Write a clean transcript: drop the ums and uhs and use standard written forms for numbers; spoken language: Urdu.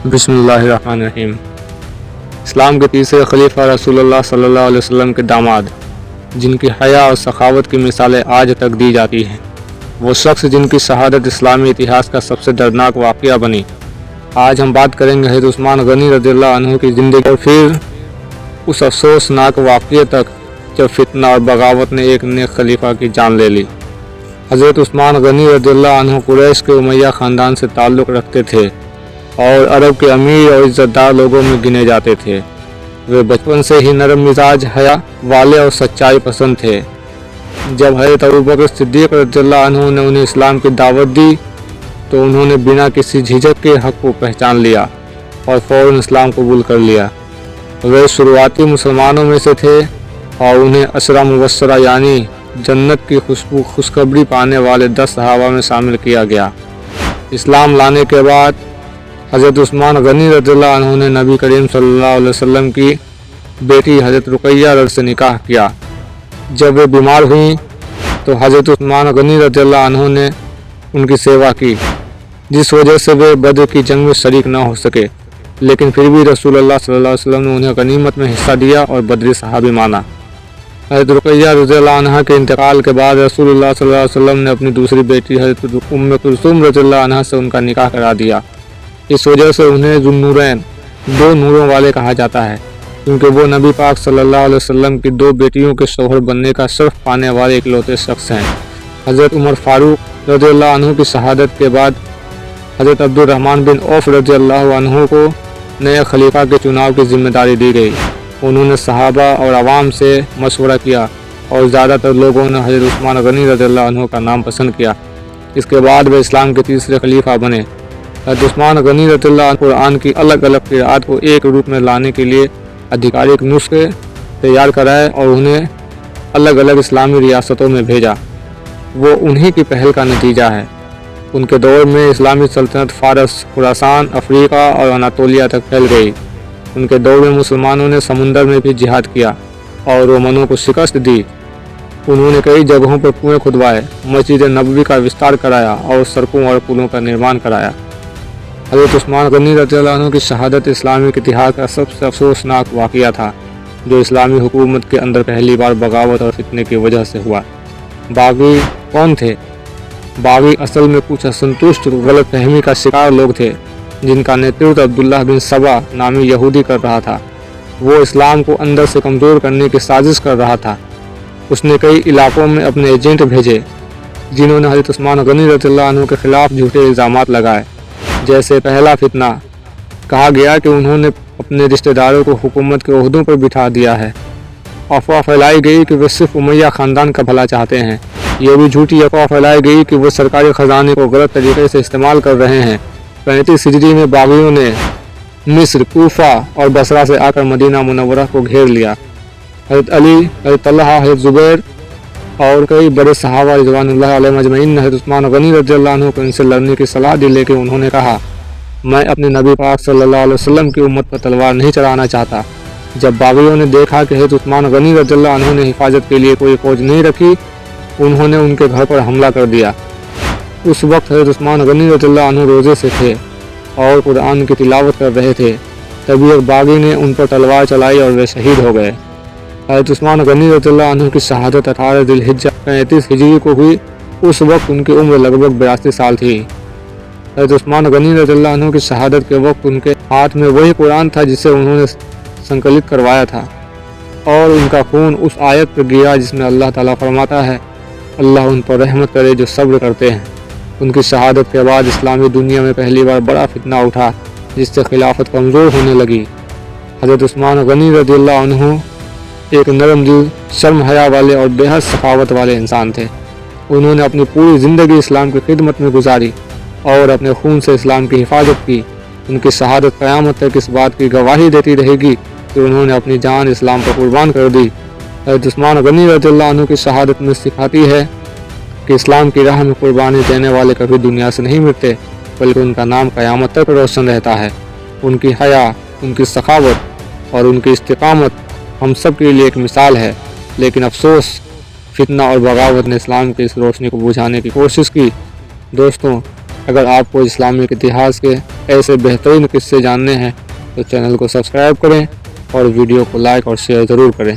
بسم اللہ الرحمن الرحیم۔ اسلام کے تیسرے خلیفہ رسول اللہ صلی اللہ علیہ وسلم کے داماد، جن کی حیا اور سخاوت کی مثالیں آج تک دی جاتی ہیں، وہ شخص جن کی شہادت اسلامی اتہاس کا سب سے دردناک واقعہ بنی۔ آج ہم بات کریں گے حضرت عثمان غنی رضی اللہ عنہ کی زندگی اور پھر اس افسوسناک واقعے تک جب فتنہ اور بغاوت نے ایک نیک خلیفہ کی جان لے لی۔ حضرت عثمان غنی رضی اللہ عنہ قریش کے امیہ خاندان سے تعلق رکھتے تھے اور عرب کے امیر اور عزت دار لوگوں میں گنے جاتے تھے۔ وہ بچپن سے ہی نرم مزاج، حیا والے اور سچائی پسند تھے۔ جب حضرت ابوبکر صدیق رضی اللہ عنہ نے انہیں اسلام کی دعوت دی تو انہوں نے بنا کسی جھجک کے حق کو پہچان لیا اور فوراً اسلام قبول کر لیا۔ وہ شروعاتی مسلمانوں میں سے تھے اور انہیں عشرہ مبشرہ یعنی جنت کی خوشخبری پانے والے 10 صحابہ میں شامل کیا گیا۔ اسلام لانے کے بعد حضرت عثمان غنی رضی اللہ عنہ نے نبی کریم صلی اللہ علیہ وسلم کی بیٹی حضرت رقیہ سے نکاح کیا۔ جب وہ بیمار ہوئیں تو حضرت عثمان غنی رضی اللہ عنہ نے ان کی سیوا کی، جس وجہ سے وہ بدر کی جنگ میں شریک نہ ہو سکے، لیکن پھر بھی رسول اللہ صلی اللہ علیہ وسلم نے انہیں غنیمت میں حصہ دیا اور بدری صحابی مانا۔ حضرت رقیہ رضی اللہ عنہ کے انتقال کے بعد رسول اللہ صلی اللہ علیہ وسلم نے اپنی دوسری بیٹی حضرت ام کلثوم رضی اللہ عنہ سے ان کا نکاح کرا دیا۔ اس وجہ سے انہیں ذو النورین، 2 نوروں والے کہا جاتا ہے، کیونکہ وہ نبی پاک صلی اللہ علیہ وسلم کی 2 بیٹیوں کے شوہر بننے کا شرف پانے والے اکلوتے شخص ہیں۔ حضرت عمر فاروق رضی اللہ عنہ کی شہادت کے بعد حضرت عبد الرحمن بن عوف رضی اللہ عنہ کو نئے خلیفہ کے چناؤ کی ذمہ داری دی گئی۔ انہوں نے صحابہ اور عوام سے مشورہ کیا اور زیادہ تر لوگوں نے حضرت عثمان غنی رضی اللہ عنہ کا نام پسند کیا۔ اس کے بعد وہ اسلام کے تیسرے خلیفہ بنے۔ حضرت عثمان غنی رضی اللہ عنہ قرآن کی الگ الگ قراءات کو ایک روپ میں لانے کے لیے آدھکارک نسخے تیار کرائے اور انہیں الگ الگ اسلامی ریاستوں میں بھیجا۔ وہ انہی کی پہل کا نتیجہ ہے۔ ان کے دور میں اسلامی سلطنت فارس، خراسان، افریقہ اور اناطولیہ تک پھیل گئی۔ ان کے دور میں مسلمانوں نے سمندر میں بھی جہاد کیا اور رومنوں کو شکست دی۔ انہوں نے کئی جگہوں پر کنویں کھدوائے، مسجد نبوی کا وستار کرایا اور سڑکوں اور پلوں کا نرمان کرایا۔ حضرت عثمان غنی رضی اللہ عنہ کی شہادت اسلامی کے اتحاد کا سب سے افسوسناک واقعہ تھا، جو اسلامی حکومت کے اندر پہلی بار بغاوت اور فتنے کی وجہ سے ہوا۔ باغی کون تھے؟ باغی اصل میں کچھ اسنتشٹ غلط فہمی کا شکار لوگ تھے، جن کا نیترتو عبداللہ بن سبا نامی یہودی کر رہا تھا۔ وہ اسلام کو اندر سے کمزور کرنے کی سازش کر رہا تھا۔ اس نے کئی علاقوں میں اپنے ایجنٹ بھیجے، جنہوں نے حضرت عثمان غنی رضی اللہ عنہ کے خلاف جھوٹے الزامات لگائے۔ جیسے پہلا فتنہ، کہا گیا کہ انہوں نے اپنے رشتہ داروں کو حکومت کے عہدوں پر بٹھا دیا ہے۔ افواہ پھیلائی گئی کہ وہ صرف امیہ خاندان کا بھلا چاہتے ہیں۔ یہ بھی جھوٹی افواہ پھیلائی گئی کہ وہ سرکاری خزانے کو غلط طریقے سے استعمال کر رہے ہیں۔ 35 ہجری میں باغیوں نے مصر، کوفہ اور بصرہ سے آ کر مدینہ منورہ کو گھیر لیا۔ حضرت علی، حضرت طلحہ، حضرت زبیر اور کئی بڑے صحابہ رضوان اللہ علیہم اجمعین نے حضرت عثمان غنی رضی اللہ عنہ کو ان سے لڑنے کی صلاح دی، لیکن انہوں نے کہا، میں اپنے نبی پاک صلی اللہ علیہ وسلم کی امت پر تلوار نہیں چلانا چاہتا۔ جب باغیوں نے دیکھا کہ حضرت عثمان غنی رضی اللہ عنہ نے حفاظت کے لیے کوئی فوج نہیں رکھی، انہوں نے ان کے گھر پر حملہ کر دیا۔ اس وقت حضرت عثمان غنی رضی اللہ عنہ روزے سے تھے اور قرآن کی تلاوت کر رہے تھے۔ تبھی ایک باغی نے ان پر تلوار چلائی اور وہ شہید ہو گئے۔ حضرت عثمان غنی رضی اللہ عنہ کی شہادت 18 ذی الحجہ 35 ہجری کو ہوئی۔ اس وقت ان کی عمر لگ بھگ 82 سال تھی۔ حضرت عثمان غنی رضی اللہ عنہ کی شہادت کے وقت ان کے ہاتھ میں وہی قرآن تھا جسے انہوں نے سنکلت کروایا تھا، اور ان کا خون اس آیت پر گیا جس میں اللہ تعالیٰ فرماتا ہے، اللہ ان پر رحمت کرے جو صبر کرتے ہیں۔ ان کی شہادت کے بعد اسلامی دنیا میں پہلی بار بڑا فتنہ اٹھا، جس سے خلافت کمزور ہونے لگی۔ حضرت عثمان غنی رضی اللہ عنہ ایک نرم دل، شرم حیا والے اور بے حد سخاوت والے انسان تھے۔ انہوں نے اپنی پوری زندگی اسلام کی خدمت میں گزاری اور اپنے خون سے اسلام کی حفاظت کی۔ ان کی شہادت قیامت تک اس بات کی گواہی دیتی رہے گی کہ انہوں نے اپنی جان اسلام پر قربان کر دی۔ حضرت عثمان غنی رضی اللہ عنہ کی شہادت میں سکھاتی ہے کہ اسلام کی راہ میں قربانی دینے والے کبھی دنیا سے نہیں مٹتے، بلکہ ان کا نام قیامت تک روشن رہتا ہے۔ ان کی حیا، ان کی سخاوت اور ان کی استقامت ہم سب کے لیے ایک مثال ہے، لیکن افسوس فتنہ اور بغاوت نے اسلام کی اس روشنی کو بجھانے کی کوشش کی۔ دوستوں، اگر آپ کو اسلامی اتہاس کے ایسے بہترین قصے جاننے ہیں تو چینل کو سبسکرائب کریں اور ویڈیو کو لائک اور شیئر ضرور کریں۔